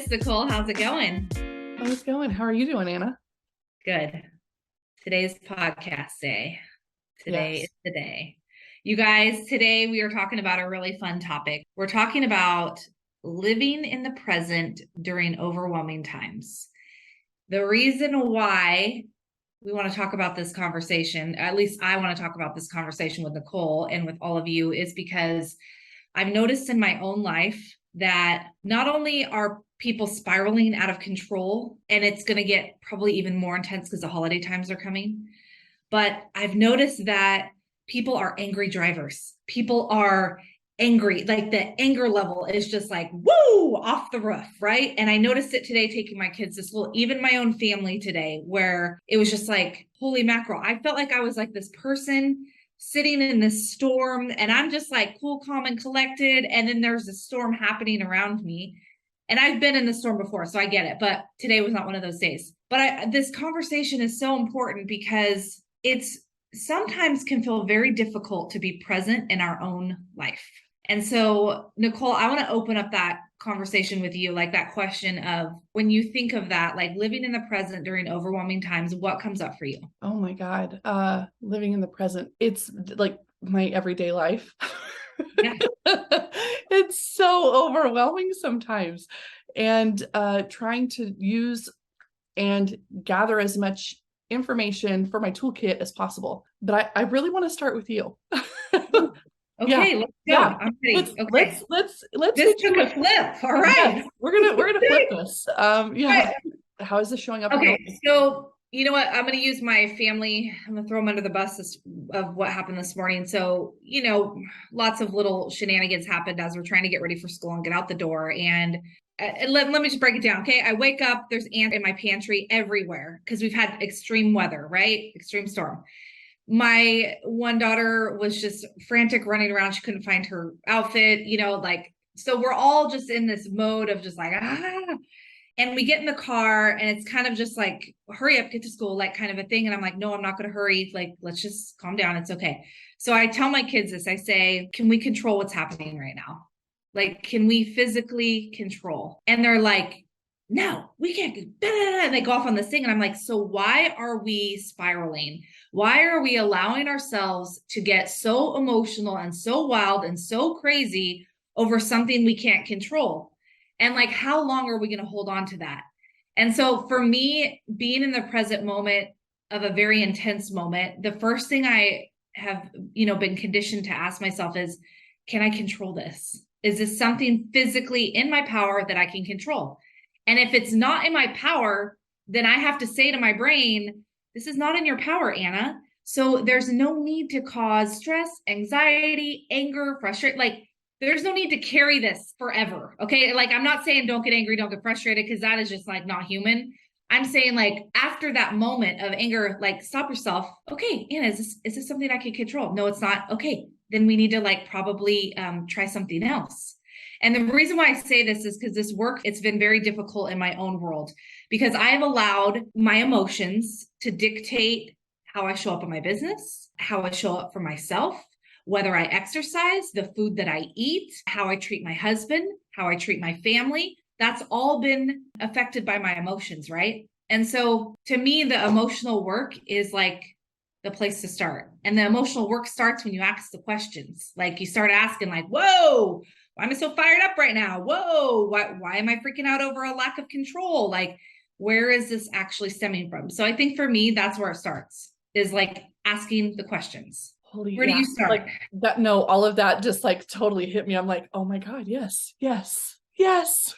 Miss Nicole. How's it going? How's it going? How are you doing, Anna? Good. Today's podcast day. Today is Yes. the day. You guys, today we are talking about a really fun topic. We're talking about living in the present during overwhelming times. The reason why we want to talk about this conversation, at least I want to talk about this conversation with Nicole and with all of you, is because I've noticed in my own life that not only are people spiraling out of control, and it's going to get probably even more intense because the holiday times are coming, but I've noticed that people are angry drivers. People are angry. Like the anger level is just like, woo, off the roof, right? And I noticed it today taking my kids to school, even my own family today, where it was just like, holy mackerel. I felt like I was like this person sitting in this storm and I'm just like cool, calm, and collected. And then there's a storm happening around me. And I've been in the storm before, so I get it. But today was not one of those days. But this conversation is so important because it's sometimes can feel very difficult to be present in our own life. And so, Nicole, I want to open up that conversation with you, like that question of when you think of that, like living in the present during overwhelming times, what comes up for you? Oh my God. Living in the present. It's like my everyday life. Yeah. It's so overwhelming sometimes. And trying to use and gather as much information for my toolkit as possible. But I really want to start with you. Yeah. Okay, let's go. Yeah. I'm Let's ready. let's Okay. let's let's This hit you took a with flip. All yes. right. We're gonna flip this. Yeah. Right. How is this showing up in your Okay, life? so you know what? I'm going to use my family. I'm going to throw them under the bus of what happened this morning. So, lots of little shenanigans happened as we're trying to get ready for school and get out the door. And let me just break it down. Okay. I wake up, there's ants in my pantry everywhere because we've had extreme weather, right? Extreme storm. My one daughter was just frantic running around. She couldn't find her outfit, so we're all just in this mode of just like, and we get in the car and it's kind of just like, hurry up, get to school, like kind of a thing. And I'm like, no, I'm not going to hurry. Like, let's just calm down. It's okay. So I tell my kids this, I say, can we control what's happening right now? Like, can we physically control? And they're like, no, we can't. And they go off on this thing. And I'm like, so why are we spiraling? Why are we allowing ourselves to get so emotional and so wild and so crazy over something we can't control? And like, how long are we going to hold on to that? And so for me, being in the present moment of a very intense moment, the first thing I have, been conditioned to ask myself is, can I control this? Is this something physically in my power that I can control? And if it's not in my power, then I have to say to my brain, this is not in your power, Anna. So there's no need to cause stress, anxiety, anger, frustration. Like, there's no need to carry this forever. Okay. Like, I'm not saying don't get angry, don't get frustrated, because that is just like not human. I'm saying, like, after that moment of anger, like, stop yourself. Okay, Anna, is this something I can control? No, it's not. Okay, then we need to like probably try something else. And the reason why I say this is because this work, it's been very difficult in my own world because I have allowed my emotions to dictate how I show up in my business, how I show up for myself, whether I exercise, the food that I eat, how I treat my husband, how I treat my family. That's all been affected by my emotions, right? And so to me, the emotional work is like the place to start. And the emotional work starts when you ask the questions. Like, you start asking, like, whoa, why am I so fired up right now? Whoa, why am I freaking out over a lack of control? Like, where is this actually stemming from? So I think for me, that's where it starts, is like asking the questions. Holy, Where do yeah. you start? Like that, no, all of that just like totally hit me. I'm like, oh my God, yes, yes, yes.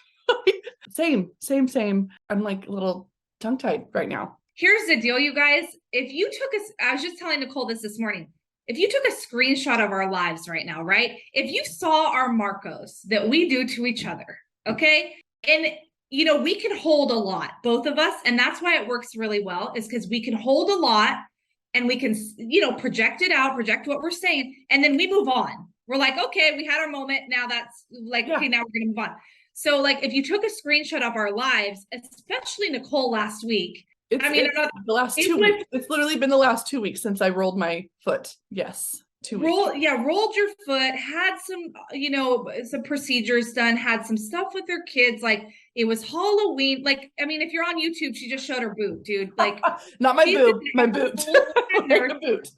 Same. I'm like a little tongue-tied right now. Here's the deal, you guys. If you took I was just telling Nicole this morning. If you took a screenshot of our lives right now, right? If you saw our Marcos that we do to each other, okay? And we can hold a lot, both of us, and that's why it works really well, is because we can hold a lot and we can, project it out, project what we're saying, and then we move on. We're like, okay, we had our moment. Now that's like, Yeah. okay, now we're gonna move on. So, like, if you took a screenshot of our lives, especially Nicole last week, It's I mean, the last it 2 weeks. was It's literally been the last 2 weeks since I rolled my foot. Yes. 2 weeks. Rolled your foot, had some, some procedures done, had some stuff with her kids. Like it was Halloween. Like, I mean, if you're on YouTube, she just showed her boot, dude. Like Not my she's boob, my boot. Wearing a boot.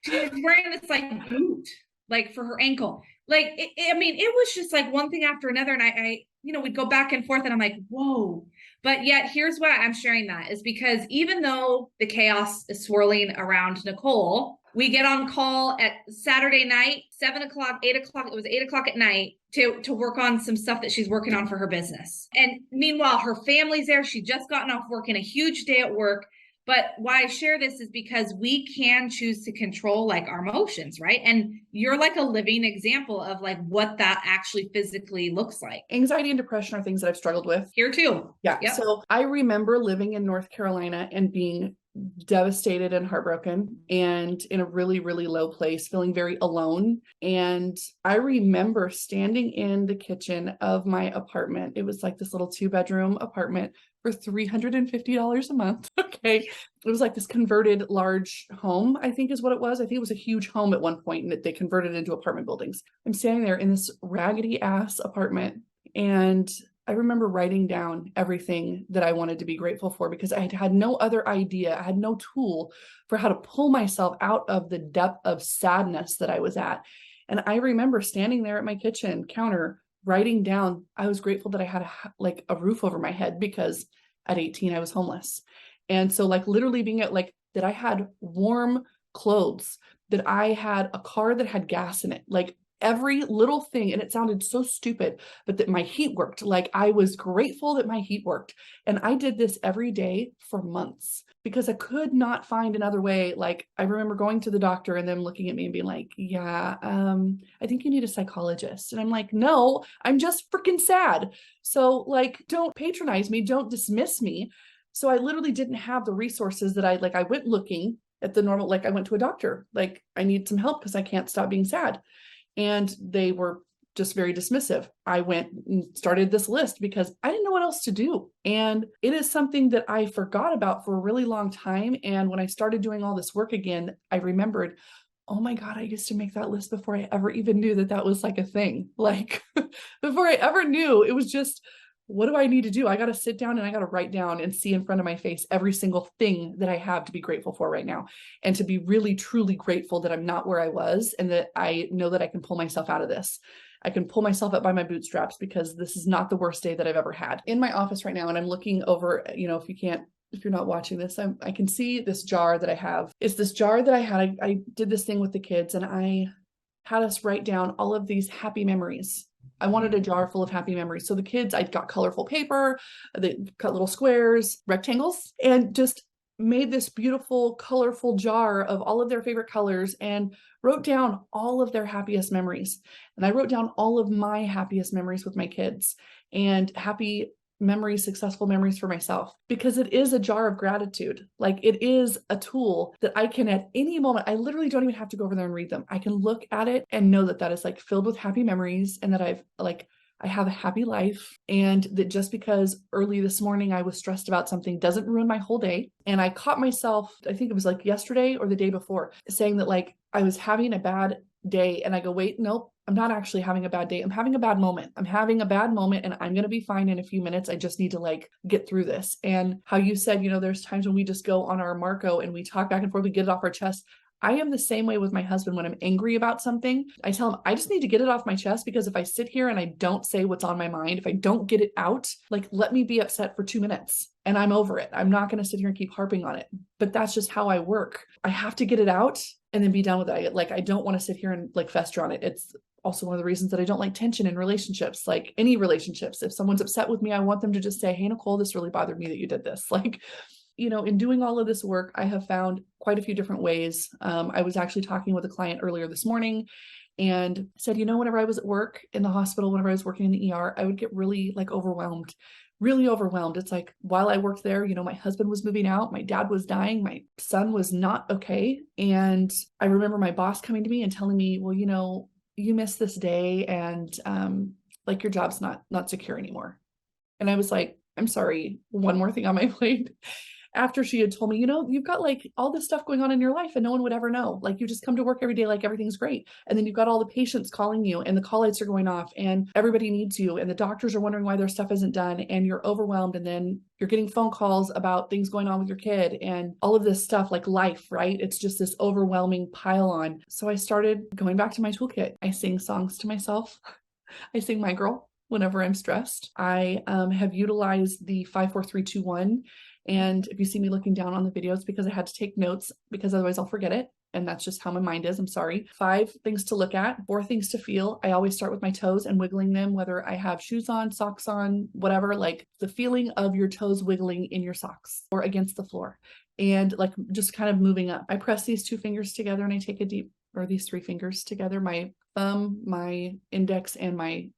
she's wearing this like boot, like for her ankle. Like, I mean, it was just like one thing after another. And we'd go back and forth and I'm like, whoa. But yet here's why I'm sharing that is because even though the chaos is swirling around Nicole, we get on call at Saturday night, 7 o'clock, 8 o'clock. It was 8 o'clock at night to work on some stuff that she's working on for her business. And meanwhile, her family's there. She'd just gotten off work in a huge day at work. But why I share this is because we can choose to control like our emotions, right? And you're like a living example of like what that actually physically looks like. Anxiety and depression are things that I've struggled with. Here too. Yeah. Yep. So I remember living in North Carolina and being devastated and heartbroken and in a really, really low place, feeling very alone. And I remember standing in the kitchen of my apartment. It was like this little 2-bedroom apartment for $350 a month. Okay. It was like this converted large home, I think is what it was. I think it was a huge home at one point and they converted it into apartment buildings. I'm standing there in this raggedy ass apartment and I remember writing down everything that I wanted to be grateful for because I had no other idea. I had no tool for how to pull myself out of the depth of sadness that I was at. And I remember standing there at my kitchen counter, writing down, I was grateful that I had a roof over my head because at 18, I was homeless. And so like literally being at like that I had warm clothes, that I had a car that had gas in it, like every little thing. And it sounded so stupid, but that my heat worked. Like I was grateful that my heat worked. And I did this every day for months because I could not find another way. Like I remember going to the doctor and them looking at me and being like, yeah, I think you need a psychologist. And I'm like, no, I'm just freaking sad. So like, don't patronize me. Don't dismiss me. So I literally didn't have the resources that I went looking at the normal, like I went to a doctor, like I need some help because I can't stop being sad. And they were just very dismissive. I went and started this list because I didn't know what else to do. And it is something that I forgot about for a really long time. And when I started doing all this work again, I remembered, oh my God, I used to make that list before I ever even knew that was like a thing. Like before I ever knew, it was just, what do I need to do? I got to sit down and I got to write down and see in front of my face every single thing that I have to be grateful for right now. And to be really, truly grateful that I'm not where I was and that I know that I can pull myself out of this. I can pull myself up by my bootstraps because this is not the worst day that I've ever had. In my office right now, and I'm looking over, if you're not watching this, I can see this jar that I have. It's this jar that I had. I did this thing with the kids and I had us write down all of these happy memories. I wanted a jar full of happy memories. So the kids, I got colorful paper, they cut little squares, rectangles, and just made this beautiful, colorful jar of all of their favorite colors and wrote down all of their happiest memories. And I wrote down all of my happiest memories with my kids and happy memories, successful memories for myself, because it is a jar of gratitude. Like it is a tool that I can at any moment, I literally don't even have to go over there and read them. I can look at it and know that is like filled with happy memories and that I have a happy life, and that just because early this morning I was stressed about something doesn't ruin my whole day. And I caught myself, I think it was like yesterday or the day before, saying that like I was having a bad day and I go, wait, nope, I'm not actually having a bad day. I'm having a bad moment. I'm having a bad moment and I'm going to be fine in a few minutes. I just need to like get through this. And how you said, there's times when we just go on our Marco and we talk back and forth, we get it off our chest. I am the same way with my husband when I'm angry about something. I tell him, I just need to get it off my chest, because if I sit here and I don't say what's on my mind, if I don't get it out, like let me be upset for 2 minutes and I'm over it. I'm not going to sit here and keep harping on it. But that's just how I work. I have to get it out and then be done with it. I don't want to sit here and like fester on it. It's also one of the reasons that I don't like tension in relationships, like any relationships. If someone's upset with me, I want them to just say, hey, Nicole, this really bothered me that you did this. Like, in doing all of this work, I have found quite a few different ways. I was actually talking with a client earlier this morning and said, whenever I was at work in the hospital, whenever I was working in the ER, I would get really overwhelmed. It's like while I worked there, my husband was moving out, my dad was dying, my son was not okay. And I remember my boss coming to me and telling me, well, you missed this day and like your job's not secure anymore. And I was like, I'm sorry, one more thing on my plate. after she had told me, you've got like all this stuff going on in your life and no one would ever know. Like you just come to work every day like everything's great. And then you've got all the patients calling you and the call lights are going off and everybody needs you and the doctors are wondering why their stuff isn't done and you're overwhelmed and then you're getting phone calls about things going on with your kid and all of this stuff, like life, right? It's just this overwhelming pile on. So I started going back to my toolkit. I sing songs to myself. I sing My Girl whenever I'm stressed. I have utilized the 5 4 3 2 1. And if you see me looking down on the videos, because I had to take notes, because otherwise I'll forget it. And that's just how my mind is. I'm sorry. 5 things to look at, 4 things to feel. I always start with my toes and wiggling them, whether I have shoes on, socks on, whatever, like the feeling of your toes wiggling in your socks or against the floor. And like just kind of moving up. I press these 2 fingers together and I take a deep, or these 3 fingers together, my thumb, my index, and my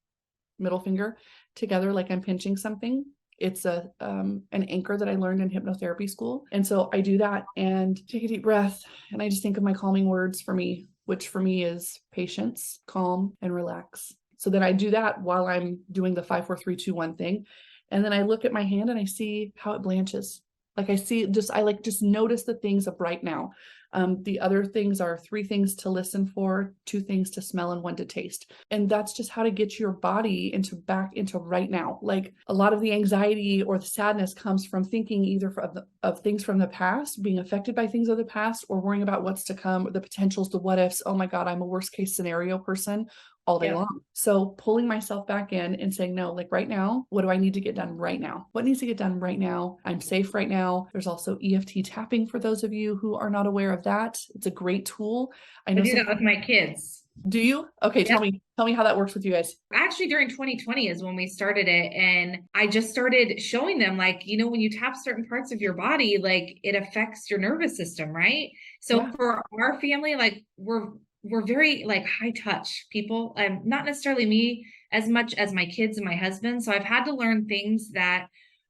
middle finger together like I'm pinching something. It's an anchor that I learned in hypnotherapy school. And so I do that and take a deep breath. And I just think of my calming words for me, which for me is patience, calm, and relax. So then I do that while I'm doing the 5 4 3 2 1 thing. And then I look at my hand and I see how it blanches. Like I see just notice the things of right now. The other things are 3 things to listen for, 2 things to smell, and 1 to taste. And that's just how to get your body back into right now. Like a lot of the anxiety or the sadness comes from thinking either of things from the past, being affected by things of the past, or worrying about what's to come, the potentials, the what ifs. Oh my God, I'm a worst case scenario person all day long. So pulling myself back in and saying, no, like right now, what do I need to get done right now? What needs to get done right now? I'm safe right now. There's also EFT tapping for those of you who are not aware of that. It's a great tool. I do that with my kids. Do you? Okay, Yep. tell me how that works with you guys. Actually, during 2020 is when we started it. And I just started showing them, like, when you tap certain parts of your body, like it affects your nervous system, right? So for our family, like we're very like high touch people. Not necessarily me as much as my kids and my husband. So I've had to learn things that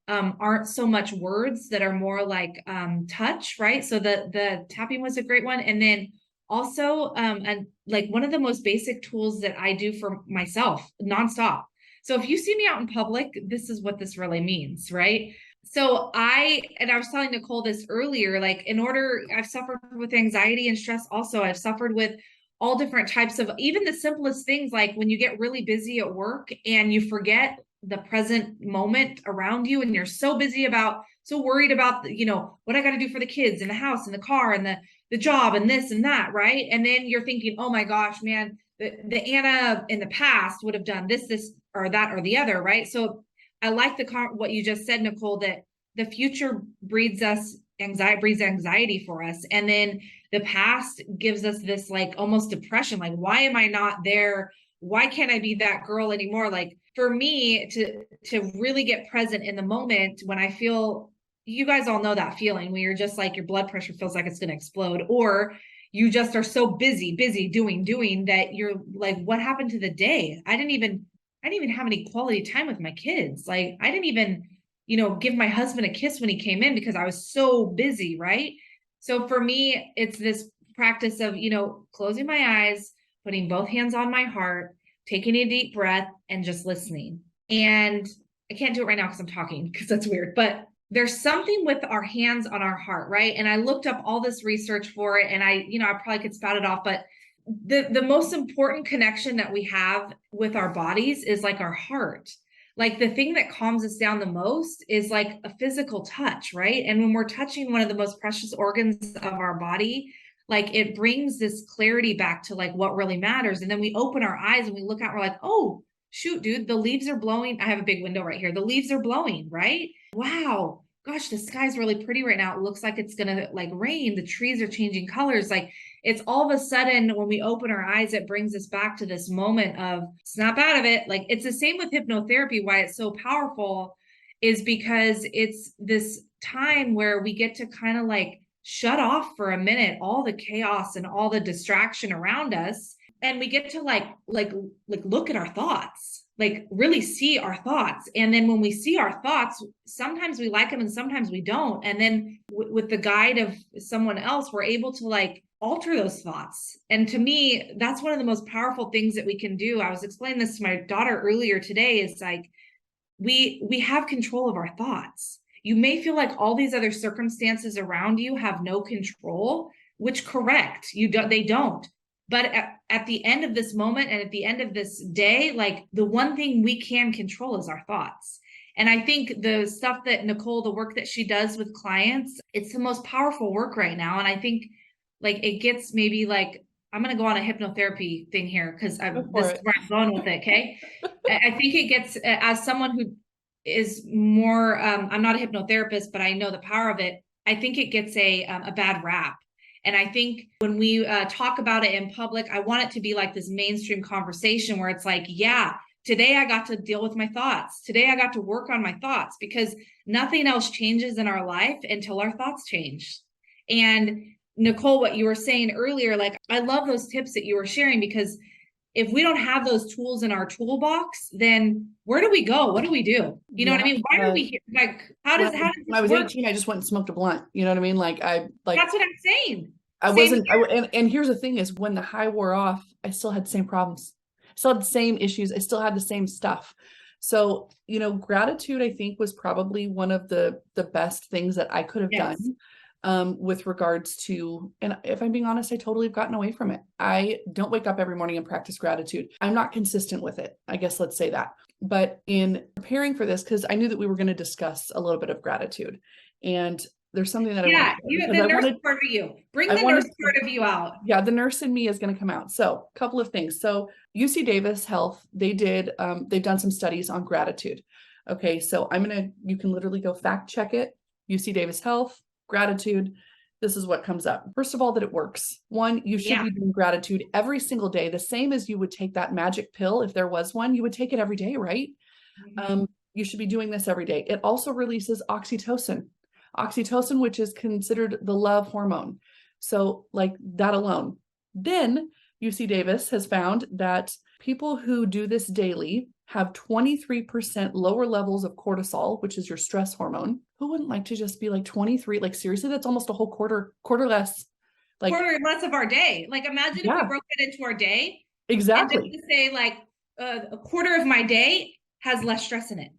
aren't so much words, that are more like touch, right? So the tapping was a great one. And then also and like one of the most basic tools that I do for myself nonstop. So if you see me out in public, this is what this really means, right? So I was telling Nicole this earlier, like I've suffered with anxiety and stress. Also, I've suffered with all different types of, even the simplest things, like when you get really busy at work and you forget the present moment around you, and you're so worried about, what I got to do for the kids and the house and the car and the job and this and that, right? And then you're thinking, oh my gosh, man, the Anna in the past would have done this, or that, or the other, right? So I like what you just said, Nicole, that the future breeds anxiety for us. And then the past gives us this like almost depression. Like, why am I not there? Why can't I be that girl anymore? Like for me to really get present in the moment when I feel, you guys all know that feeling when you're just like, your blood pressure feels like it's going to explode, or you just are so busy doing that you're like, what happened to the day? I didn't even have any quality time with my kids. Like I didn't even, give my husband a kiss when he came in because I was so busy, right? So for me, it's this practice of, closing my eyes, putting both hands on my heart, taking a deep breath, and just listening. And I can't do it right now because I'm talking, because that's weird, but there's something with our hands on our heart, right? And I looked up all this research for it, and I probably could spout it off, but the most important connection that we have with our bodies is like our heart. Like the thing that calms us down the most is like a physical touch, right? And when we're touching one of the most precious organs of our body, like it brings this clarity back to like what really matters. And then we open our eyes and we look out, we're like, oh, shoot, dude, the leaves are blowing. I have a big window right here. The leaves are blowing, right? Wow. Gosh, the sky's really pretty right now. It looks like it's going to like rain. The trees are changing colors. Like it's all of a sudden when we open our eyes, it brings us back to this moment of snap out of it. Like it's the same with hypnotherapy. Why it's so powerful is because it's this time where we get to kind of like shut off for a minute all the chaos and all the distraction around us, and we get to like look at our thoughts, like really see our thoughts. And then when we see our thoughts, sometimes we like them and sometimes we don't. And then with the guide of someone else, we're able to like alter those thoughts. And to me, that's one of the most powerful things that we can do. I was explaining this to my daughter earlier today. Is like we have control of our thoughts. you may feel like all these other circumstances around you have no control, which correct, they don't. But at the end of this moment and at the end of this day, like the one thing we can control is our thoughts. And I think the stuff that Nicole, the work that she does with clients, it's the most powerful work right now. And I think like it gets maybe like, I'm going to go on a hypnotherapy thing here because this is where I'm going with it. Okay. I think it gets, as someone who is more, I'm not a hypnotherapist, but I know the power of it. I think it gets a bad rap. And I think when we talk about it in public, I want it to be like this mainstream conversation where it's like, yeah, today I got to deal with my thoughts. Today I got to work on my thoughts, because nothing else changes in our life until our thoughts change. And Nicole, what you were saying earlier, like I love those tips that you were sharing, because if we don't have those tools in our toolbox, then where do we go? What do we do? You know what I mean? Why are we here? Like, how does when I this was work? 18, I just went and smoked a blunt. You know what I mean? That's what I'm saying. I Same wasn't, here. and here's the thing is when the high wore off, I still had the same problems. I still had the same issues. I still had the same stuff. So, you know, gratitude, I think, was probably one of the best things that I could have Yes. done with regards to, and if I'm being honest, I totally have gotten away from it. I don't wake up every morning and practice gratitude. I'm not consistent with it. I guess let's say that. But in preparing for this, because I knew that we were going to discuss a little bit of gratitude, and there's something that I want to share, the nurse part of you. Bring the nurse part of you out. Yeah, the nurse in me is going to come out. So a couple of things. So UC Davis Health, they've done some studies on gratitude. Okay, so you can literally go fact check it. UC Davis Health, gratitude. This is what comes up. First of all, that it works. One, you should be doing gratitude every single day, the same as you would take that magic pill. If there was one, you would take it every day, right? Mm-hmm. You should be doing this every day. It also releases oxytocin, which is considered the love hormone. So like that alone. Then UC Davis has found that people who do this daily have 23% lower levels of cortisol, which is your stress hormone. Who wouldn't like to just be like 23? Like seriously, that's almost a whole quarter less. Like quarter less of our day. Like imagine if we broke it into our day. Exactly. And just to say like a quarter of my day has less stress in it.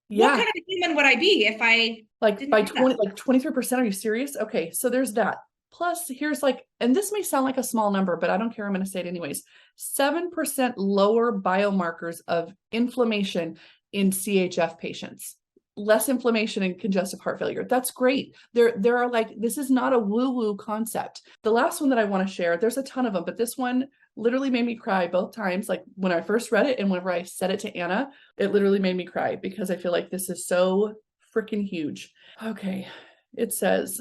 Yeah. What kind of human would I be if I like by 23%? Are you serious? Okay, so there's that. Plus, here's and this may sound like a small number, but I don't care. I'm going to say it anyways. 7% lower biomarkers of inflammation in CHF patients. Less inflammation in congestive heart failure. That's great. There are this is not a woo-woo concept. The last one that I want to share, there's a ton of them, but this one literally made me cry both times. Like when I first read it and whenever I said it to Anna, it literally made me cry because I feel like this is so freaking huge. Okay. It says,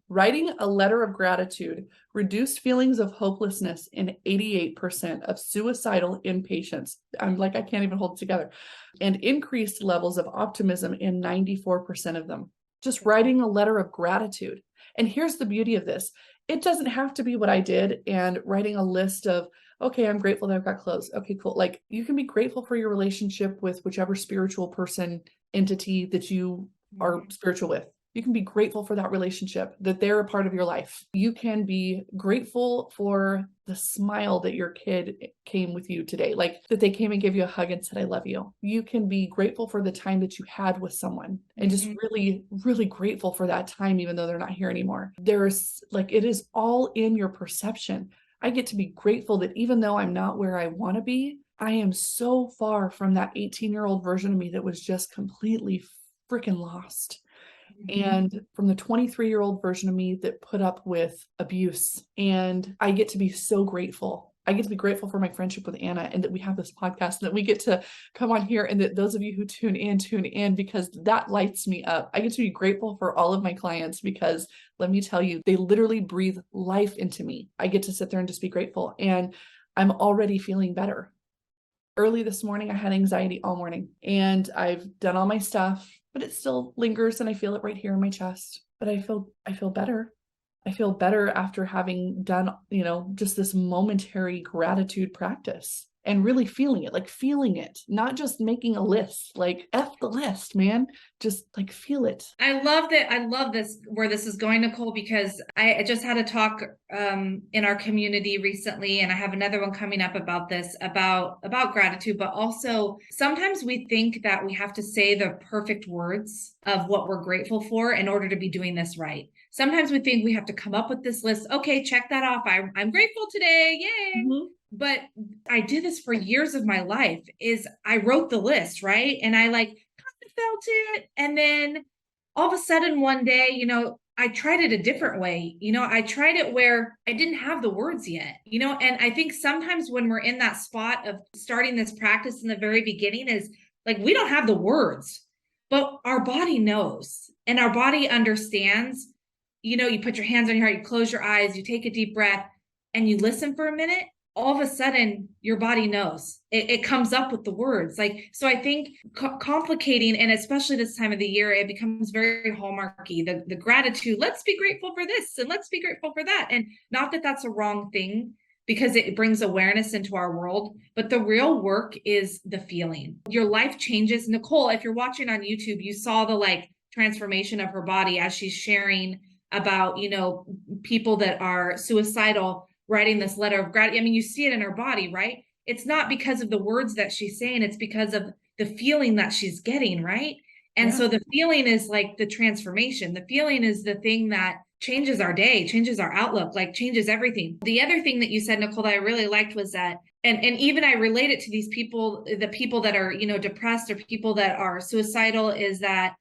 writing a letter of gratitude reduced feelings of hopelessness in 88% of suicidal inpatients. I'm like, I can't even hold it together. And increased levels of optimism in 94% of them. Just writing a letter of gratitude. And here's the beauty of this. It doesn't have to be what I did and writing a list of, okay, I'm grateful that I've got clothes. Okay, cool. Like you can be grateful for your relationship with whichever spiritual person, entity that you are spiritual with. You can be grateful for that relationship, that they're a part of your life. You can be grateful for the smile that your kid came with you today, like that they came and gave you a hug and said, I love you. You can be grateful for the time that you had with someone and just really, really grateful for that time, even though they're not here anymore. There's it is all in your perception. I get to be grateful that even though I'm not where I want to be, I am so far from that 18-year-old version of me that was just completely freaking lost. And from the 23-year-old version of me that put up with abuse. And I get to be so grateful. I get to be grateful for my friendship with Anna and that we have this podcast and that we get to come on here and that those of you who tune in because that lights me up. I get to be grateful for all of my clients because let me tell you, they literally breathe life into me. I get to sit there and just be grateful. And I'm already feeling better. Early this morning, I had anxiety all morning and I've done all my stuff, but it still lingers and I feel it right here in my chest. But I feel better. I feel better after having done, just this momentary gratitude practice and really feeling it, like feeling it, not just making a list, like F the list, man, just like feel it. I love that. I love this where this is going, Nicole, because I just had a talk in our community recently, and I have another one coming up about this, about gratitude, but also sometimes we think that we have to say the perfect words of what we're grateful for in order to be doing this right. Sometimes we think we have to come up with this list. Okay, check that off. I'm grateful today. Yay. Mm-hmm. But I did this for years of my life, is I wrote the list, right? And I like felt it. And then all of a sudden one day, I tried it a different way. I tried it where I didn't have the words yet, and I think sometimes when we're in that spot of starting this practice in the very beginning is like, we don't have the words, but our body knows and our body understands. You put your hands on your heart, you close your eyes, you take a deep breath and you listen for a minute. All of a sudden your body knows it comes up with the words. Like, so I think complicating, and especially this time of the year, it becomes very hallmarky, the gratitude. Let's be grateful for this and let's be grateful for that. And not that that's a wrong thing, because it brings awareness into our world, but the real work is the feeling. Your life changes. Nicole, if you're watching on YouTube, you saw the like transformation of her body as she's sharing about, people that are suicidal, writing this letter of gratitude. I mean, you see it in her body, right? It's not because of the words that she's saying, it's because of the feeling that she's getting, right? And so the feeling is like the transformation. The feeling is the thing that changes our day, changes our outlook, like changes everything. The other thing that you said, Nicole, that I really liked was that, and even I relate it to these people, the people that are, depressed or people that are suicidal, is that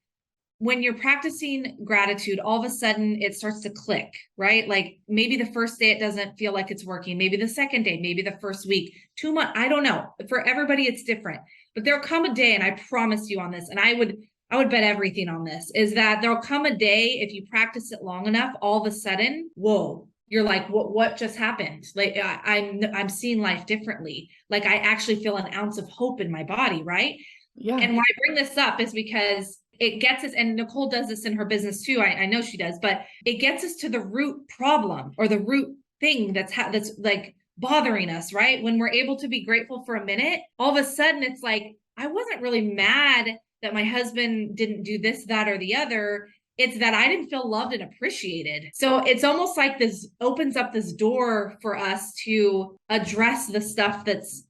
when you're practicing gratitude, all of a sudden it starts to click, right? Like maybe the first day it doesn't feel like it's working. Maybe the second day, maybe the first week, 2 months. I don't know. For everybody, it's different. But there'll come a day, and I promise you on this, and I would bet everything on this, is that there'll come a day, if you practice it long enough, all of a sudden, whoa, you're like, what just happened? Like I'm seeing life differently. Like I actually feel an ounce of hope in my body, right? Yeah. And why I bring this up is because it gets us, and Nicole does this in her business too. I know she does, but it gets us to the root problem or the root thing that's like bothering us, right? When we're able to be grateful for a minute, all of a sudden it's like, I wasn't really mad that my husband didn't do this, that, or the other. It's that I didn't feel loved and appreciated. So it's almost like this opens up this door for us to address the stuff that's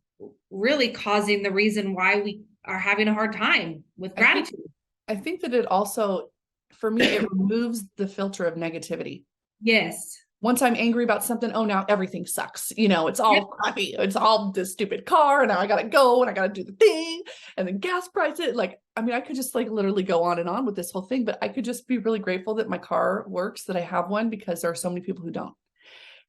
really causing the reason why we are having a hard time with gratitude. I think that it also, for me, it removes the filter of negativity. Yes. Once I'm angry about something, oh, now everything sucks. It's all crappy. It's all this stupid car. And now I got to go and I got to do the thing. And then gas prices. I could just literally go on and on with this whole thing, but I could just be really grateful that my car works, that I have one, because there are so many people who don't.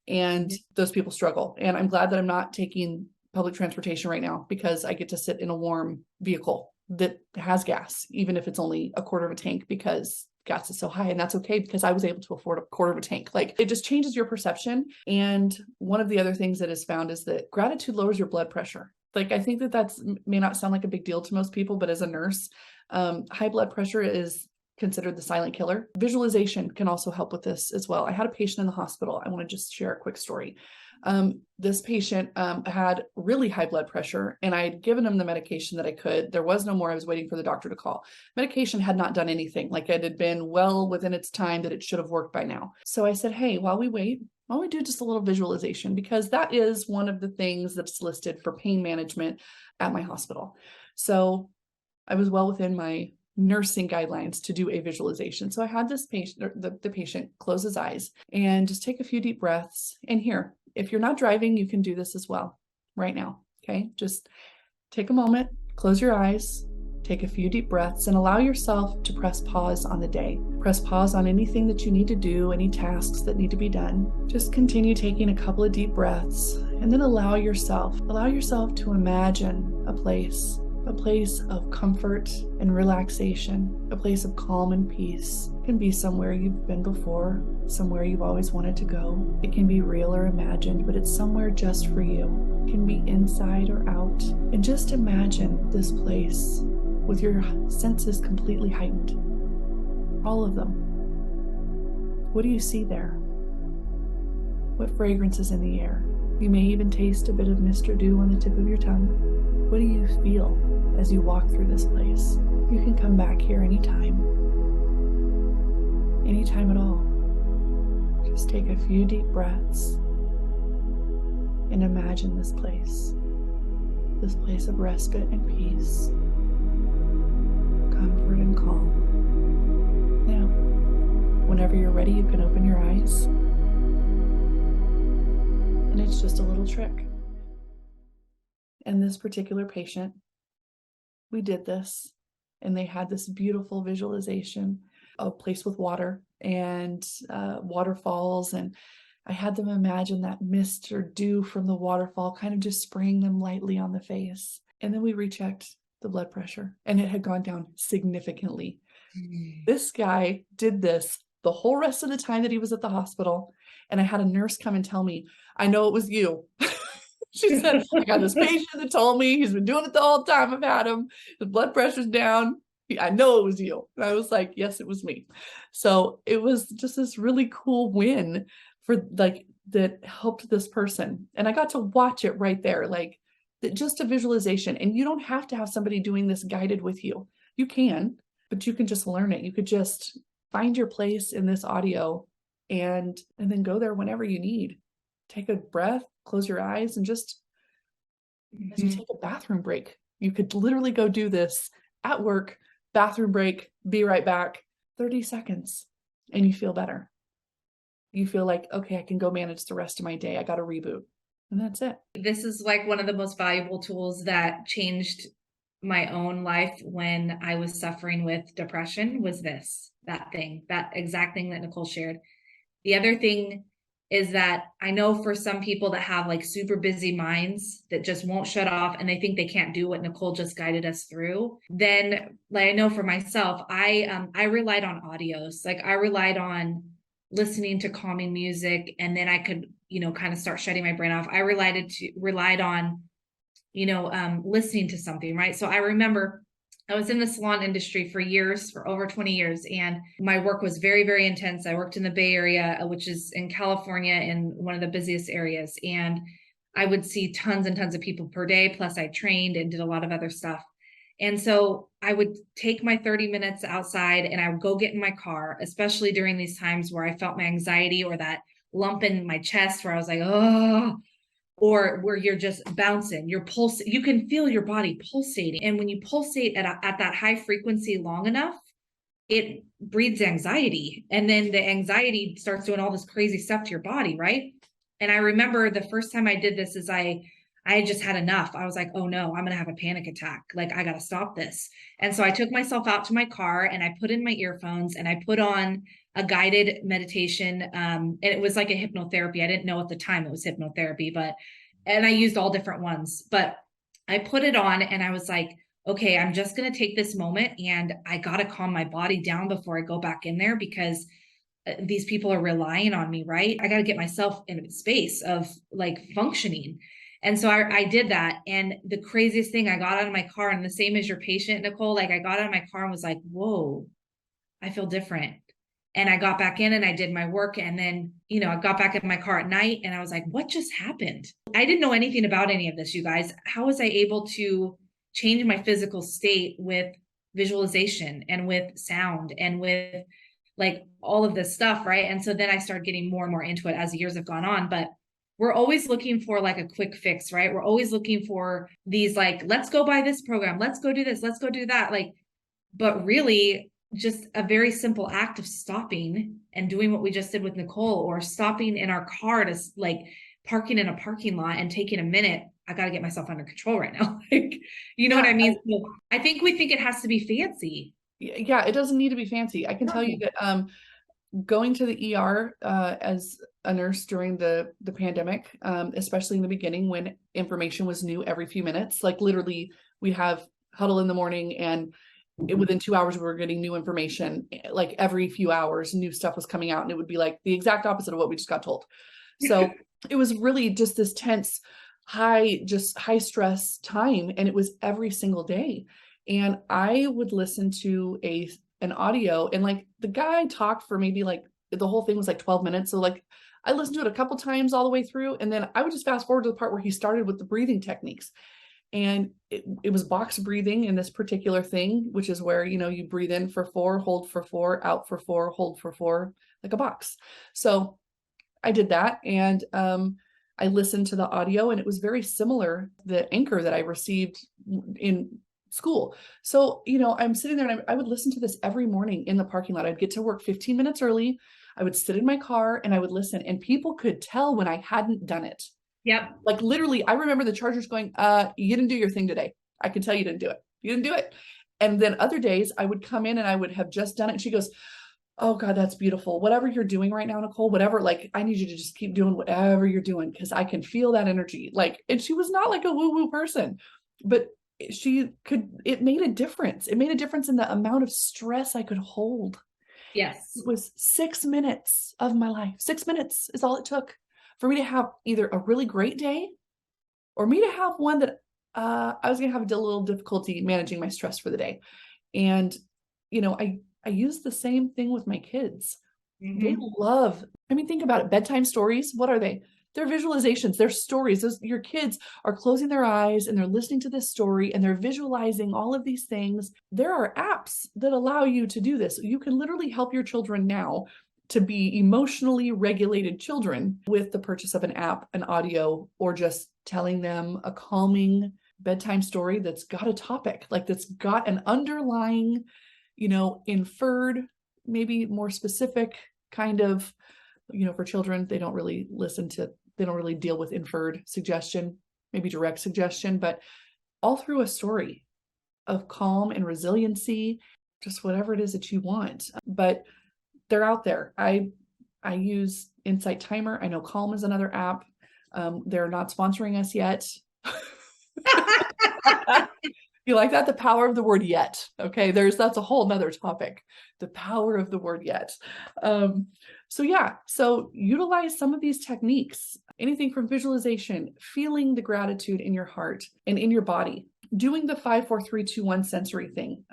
And those people struggle. And I'm glad that I'm not taking public transportation right now, because I get to sit in a warm vehicle that has gas, even if it's only a quarter of a tank, because gas is so high. And that's okay, because I was able to afford a quarter of a tank. Like, it just changes your perception. And one of the other things that is found is that gratitude lowers your blood pressure. Like, I think that that's may not sound like a big deal to most people, but as a nurse, high blood pressure is considered the silent killer. Visualization can also help with this as well. I had a patient in the hospital. I want to just share a quick story. This patient had really high blood pressure, and I had given him the medication that I could. There was no more. I was waiting for the doctor to call. Medication had not done anything. Like, it had been well within its time that it should have worked by now. So I said, hey, while we wait, why don't we do just a little visualization? Because that is one of the things that's listed for pain management at my hospital. So I was well within my nursing guidelines to do a visualization. So I had this patient, the patient, close his eyes and just take a few deep breaths. And here, if you're not driving, you can do this as well right now. Okay. Just take a moment, close your eyes, take a few deep breaths, and allow yourself to press pause on the day. Press pause on anything that you need to do, any tasks that need to be done. Just continue taking a couple of deep breaths, and then allow yourself to imagine a place of comfort and relaxation, a place of calm and peace. It can be somewhere you've been before, somewhere you've always wanted to go. It can be real or imagined, but it's somewhere just for you. It can be inside or out. And just imagine this place with your senses completely heightened. All of them. What do you see there? What fragrance is in the air? You may even taste a bit of Mr. Dew on the tip of your tongue. What do you feel as you walk through this place? You can come back here anytime at all. Just take a few deep breaths and imagine this place of respite and peace, comfort and calm. Now, whenever you're ready, you can open your eyes. And it's just a little trick. And this particular patient, we did this, and they had this beautiful visualization of a place with water and waterfalls, and I had them imagine that mist or dew from the waterfall kind of just spraying them lightly on the face. And then we rechecked the blood pressure, and it had gone down significantly. This guy did this the whole rest of the time that he was at the hospital, and I had a nurse come and tell me, I know it was you. She said, I got this patient that told me he's been doing it the whole time I've had him. His blood pressure's down. I know it was you. And I was like, yes, it was me. So it was just this really cool win for like that helped this person. And I got to watch it right there, like just a visualization. And you don't have to have somebody doing this guided with you. You can, but you can just learn it. You could just find your place in this audio and then go there whenever you need. Take a breath, close your eyes, and just as you take a bathroom break, you could literally go do this at work, bathroom break, be right back, 30 seconds, and you feel better. You feel like, okay, I can go manage the rest of my day. I got to reboot. And that's it. This is like one of the most valuable tools that changed my own life when I was suffering with depression was that exact thing that Nicole shared. The other thing is that I know for some people that have like super busy minds that just won't shut off and they think they can't do what Nicole just guided us through, then like I know for myself, I relied on audios. Like I relied on listening to calming music, and then I could, kind of start shutting my brain off. I relied on, listening to something, right? So I remember I was in the salon industry for years, for over 20 years, and my work was very, very intense. I worked in the Bay Area, which is in California, in one of the busiest areas. And I would see tons and tons of people per day. Plus I trained and did a lot of other stuff. And so I would take my 30 minutes outside and I would go get in my car, especially during these times where I felt my anxiety or that lump in my chest where I was like, oh, or where you're just bouncing, you can feel your body pulsating. And when you pulsate at that high frequency long enough, it breeds anxiety. And then the anxiety starts doing all this crazy stuff to your body, right? And I remember the first time I did this is I just had enough. I was like, oh no, I'm going to have a panic attack. Like I got to stop this. And so I took myself out to my car and I put in my earphones and I put on a guided meditation. And it was like a hypnotherapy. I didn't know at the time it was hypnotherapy, and I used all different ones, but I put it on and I was like, okay, I'm just going to take this moment and I got to calm my body down before I go back in there because these people are relying on me, right? I got to get myself in a space of like functioning. And so I did that. And the craziest thing, I got out of my car, and the same as your patient, Nicole, like I got out of my car and was like, whoa, I feel different. And I got back in and I did my work. And then, I got back in my car at night and I was like, what just happened? I didn't know anything about any of this, you guys. How was I able to change my physical state with visualization and with sound and with like all of this stuff, right? And so then I started getting more and more into it as the years have gone on. But we're always looking for like a quick fix, right? We're always looking for these like, let's go buy this program. Let's go do this. Let's go do that. Like, but really just a very simple act of stopping and doing what we just did with Nicole, or stopping in our car to like parking in a parking lot and taking a minute. I got to get myself under control right now. Like, you know what I mean? So I think we think it has to be fancy. Yeah, it doesn't need to be fancy. I can tell you that going to the ER as a nurse during the pandemic, especially in the beginning when information was new every few minutes, like literally we have huddle in the morning and within 2 hours we were getting new information. Like every few hours new stuff was coming out, and it would be like the exact opposite of what we just got told. So it was really just this tense, high stress time, and it was every single day. And I would listen to an audio, and like the guy talked for maybe like the whole thing was like 12 minutes. So like I listened to it a couple times all the way through, and then I would just fast forward to the part where he started with the breathing techniques. And it was box breathing in this particular thing, which is where, you breathe in for 4, hold for 4, out for 4, hold for 4, like a box. So I did that, and I listened to the audio, and it was very similar, the anchor that I received in school. So, I'm sitting there, and I would listen to this every morning in the parking lot. I'd get to work 15 minutes early. I would sit in my car and I would listen, and people could tell when I hadn't done it. Yep. Like literally, I remember the chargers going, you didn't do your thing today. I can tell you didn't do it. You didn't do it. And then other days I would come in and I would have just done it. And she goes, oh God, that's beautiful. Whatever you're doing right now, Nicole, whatever, like, I need you to just keep doing whatever you're doing, because I can feel that energy. Like, and she was not like a woo-woo person, but it made a difference. It made a difference in the amount of stress I could hold. Yes. It was 6 minutes of my life. 6 minutes is all it took for me to have either a really great day or me to have one that I was going to have a little difficulty managing my stress for the day. And, I use the same thing with my kids. They love, think about it. Bedtime stories. What are they? They're visualizations. They're stories. Your kids are closing their eyes and they're listening to this story and they're visualizing all of these things. There are apps that allow you to do this. You can literally help your children now to be emotionally regulated children with the purchase of an app, an audio, or just telling them a calming bedtime story that's got a topic, like that's got an underlying, inferred, maybe more specific kind of, for children, they don't really deal with inferred suggestion, maybe direct suggestion, but all through a story of calm and resiliency, just whatever it is that you want. But they're out there. I use Insight Timer. I know Calm is another app. They're not sponsoring us yet. You like that? The power of the word yet. Okay. That's a whole nother topic. The power of the word yet. So utilize some of these techniques, anything from visualization, feeling the gratitude in your heart and in your body, doing the 5, 4, 3, 2, 1 sensory thing.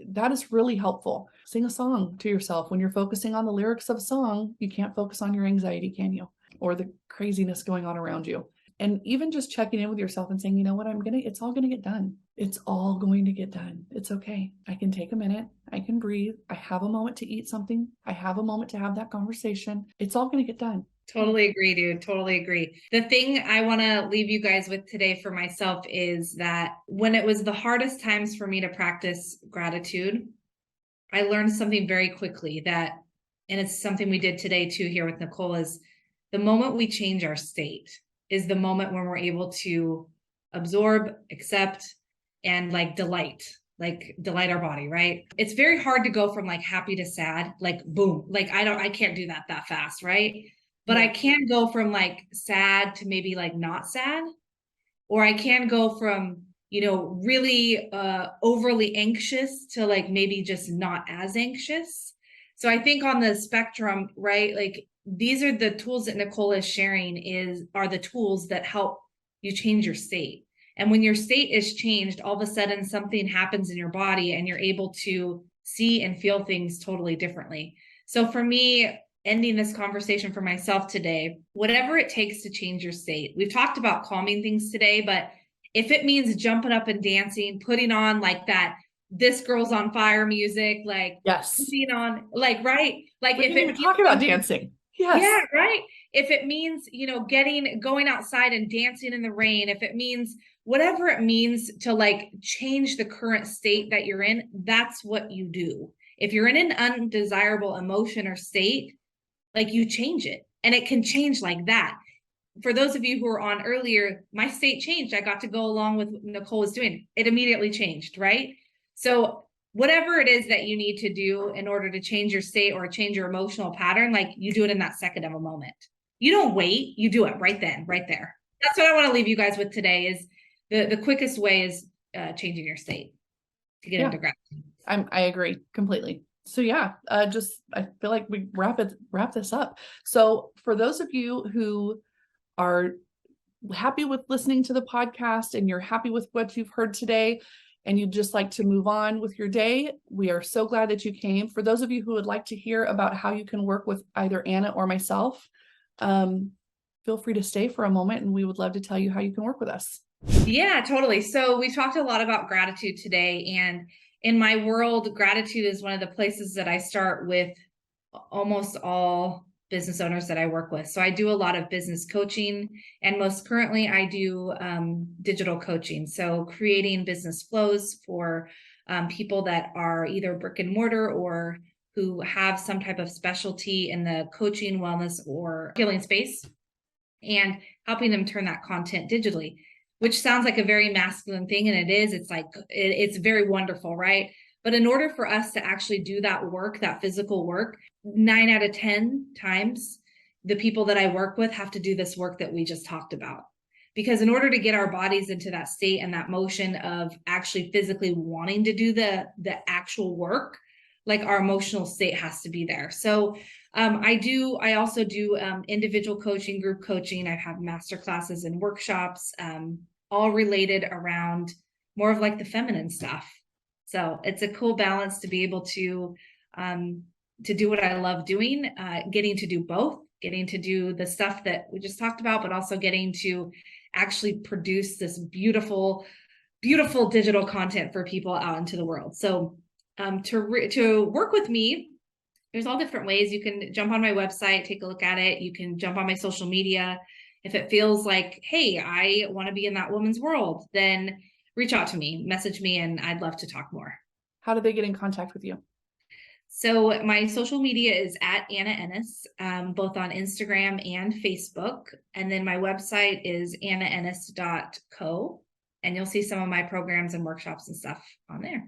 That is really helpful. Sing a song to yourself. When you're focusing on the lyrics of a song, you can't focus on your anxiety, can you? Or the craziness going on around you. And even just checking in with yourself and saying, you know what, it's all going to get done. It's all going to get done. It's okay. I can take a minute. I can breathe. I have a moment to eat something. I have a moment to have that conversation. It's all going to get done. Totally agree, dude. Totally agree. The thing I want to leave you guys with today for myself is that when it was the hardest times for me to practice gratitude, I learned something very quickly and it's something we did today too here with Nicole, is the moment we change our state is the moment when we're able to absorb, accept, and delight our body, right? It's very hard to go from happy to sad, boom. I can't do that fast, right? But I can go from sad to maybe not sad, or I can go from, really overly anxious to maybe just not as anxious. So I think on the spectrum, right? These are the tools that Nicole is sharing are the tools that help you change your state. And when your state is changed, all of a sudden something happens in your body and you're able to see and feel things totally differently. So for me, ending this conversation for myself today, whatever it takes to change your state. We've talked about calming things today, but if it means jumping up and dancing, putting on that This Girl's on Fire music, yes, putting on right, we didn't even talk about dancing. Yes. Yeah, right. If it means, going outside and dancing in the rain, if it means whatever it means to change the current state that you're in, that's what you do. If you're in an undesirable emotion or state, you change it, and it can change like that. For those of you who were on earlier, my state changed. I got to go along with what Nicole was doing. It immediately changed, right? So whatever it is that you need to do in order to change your state or change your emotional pattern, you do it in that second of a moment. You don't wait, you do it right then, right there. That's what I want to leave you guys with today, is the quickest way is changing your state to get into gratitude. I agree completely. So I feel like we wrap this up. So for those of you who are happy with listening to the podcast and you're happy with what you've heard today, and you'd just like to move on with your day, we are so glad that you came. For those of you who would like to hear about how you can work with either Anna or myself, feel free to stay for a moment and we would love to tell you how you can work with us. Yeah, totally. So we've talked a lot about gratitude today. And in my world, gratitude is one of the places that I start with almost all business owners that I work with. So I do a lot of business coaching, and most currently I do digital coaching. So creating business flows for people that are either brick and mortar or who have some type of specialty in the coaching, wellness, or healing space, and helping them turn that content digitally, which sounds like a very masculine thing. And it is, it's like, it's very wonderful, right? But in order for us to actually do that work, that physical work, 9 out of 10 times, the people that I work with have to do this work that we just talked about. Because in order to get our bodies into that state and that motion of actually physically wanting to do the actual work, like our emotional state has to be there. So I also do individual coaching, group coaching. I have master classes and workshops, all related around more of like the feminine stuff. So it's a cool balance to be able to do what I love doing, getting to do both, getting to do the stuff that we just talked about, but also getting to actually produce this beautiful, beautiful digital content for people out into the world. So to work with me, there's all different ways. You can jump on my website, take a look at it. You can jump on my social media. If it feels like, hey, I want to be in that woman's world, then reach out to me, message me, and I'd love to talk more. How do they get in contact with you? So my social media is at Anna Ennis, both on Instagram and Facebook. And then my website is annaennis.co. And you'll see some of my programs and workshops and stuff on there.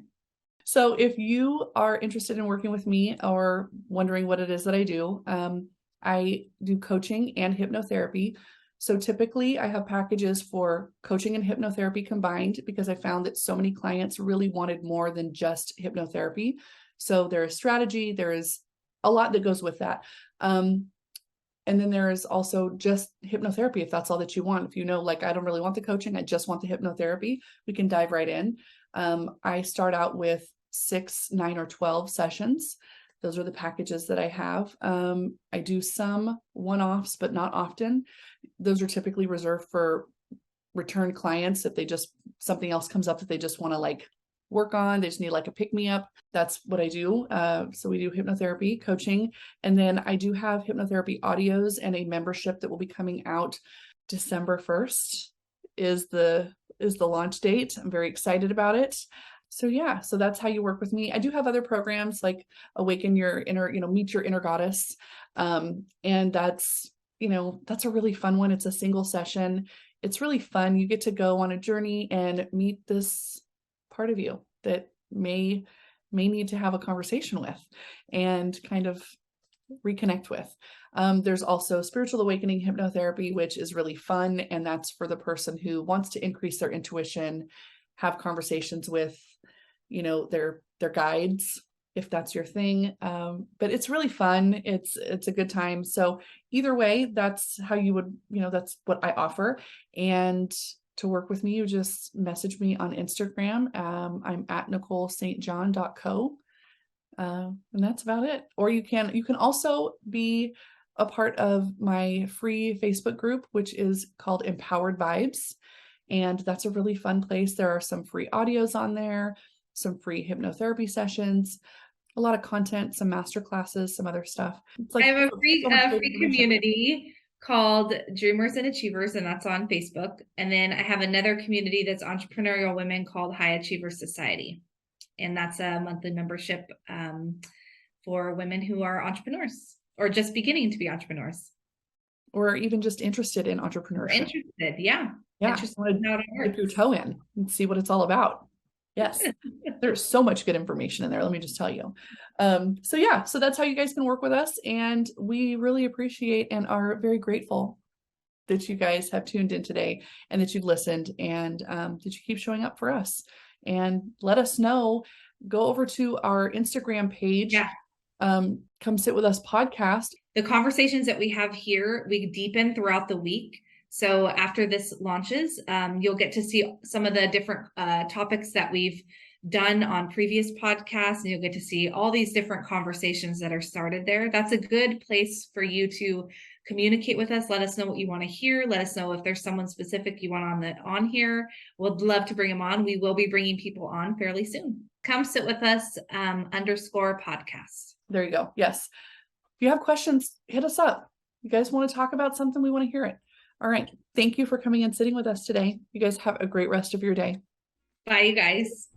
So if you are interested in working with me or wondering what it is that I do coaching and hypnotherapy. So typically I have packages for coaching and hypnotherapy combined because I found that so many clients really wanted more than just hypnotherapy. So there is strategy, there is a lot that goes with that. And then there is also just hypnotherapy, if that's all that you want. If you know, like, I don't really want the coaching, I just want the hypnotherapy, we can dive right in. I start out with 6, 9, or 12 sessions. Those are the packages that I have. I do some one-offs, but not often. Those are typically reserved for return clients. If they just, something else comes up that they just want to like work on, they just need like a pick-me-up. That's what I do. So we do hypnotherapy, coaching, and then I do have hypnotherapy audios and a membership that will be coming out December 1st is the launch date. I'm very excited about it. So yeah, so that's how you work with me. I do have other programs like Awaken Your Inner, Meet Your Inner Goddess. And that's a really fun one. It's a single session. It's really fun. You get to go on a journey and meet this part of you that may need to have a conversation with and kind of reconnect with. There's also spiritual awakening hypnotherapy, which is really fun. And that's for the person who wants to increase their intuition, have conversations with, their guides, if that's your thing. But it's really fun. It's a good time. So either way, that's how you would, that's what I offer. And to work with me, you just message me on Instagram. I'm at NicoleSt.John.co. And that's about it. Or you can also be a part of my free Facebook group, which is called Empowered Vibes. And that's a really fun place. There are some free audios on there, some free hypnotherapy sessions, a lot of content, some master classes, some other stuff. It's like I have a free free community called Dreamers and Achievers, and that's on Facebook. And then I have another community that's entrepreneurial women called High Achievers Society. And that's a monthly membership for women who are entrepreneurs or just beginning to be entrepreneurs. Or even just interested in entrepreneurship. Interested, yeah. Yeah, interested in how it dip your toe in and see what it's all about. Yes, there's so much good information in there, let me just tell you. So that's how you guys can work with us, and we really appreciate and are very grateful that you guys have tuned in today and that you've listened and that you keep showing up for us. And let us know, go over to our Instagram page. Yeah. Come Sit With Us podcast. The conversations that we have here, we deepen throughout the week. So after this launches, you'll get to see some of the different topics that we've done on previous podcasts, and you'll get to see all these different conversations that are started there. That's a good place for you to communicate with us. Let us know what you want to hear. Let us know if there's someone specific you want on here. We'd love to bring them on. We will be bringing people on fairly soon. Come sit with us, _podcast. There you go. Yes. If you have questions, hit us up. You guys want to talk about something? We want to hear it. All right. Thank you for coming and sitting with us today. You guys have a great rest of your day. Bye, you guys.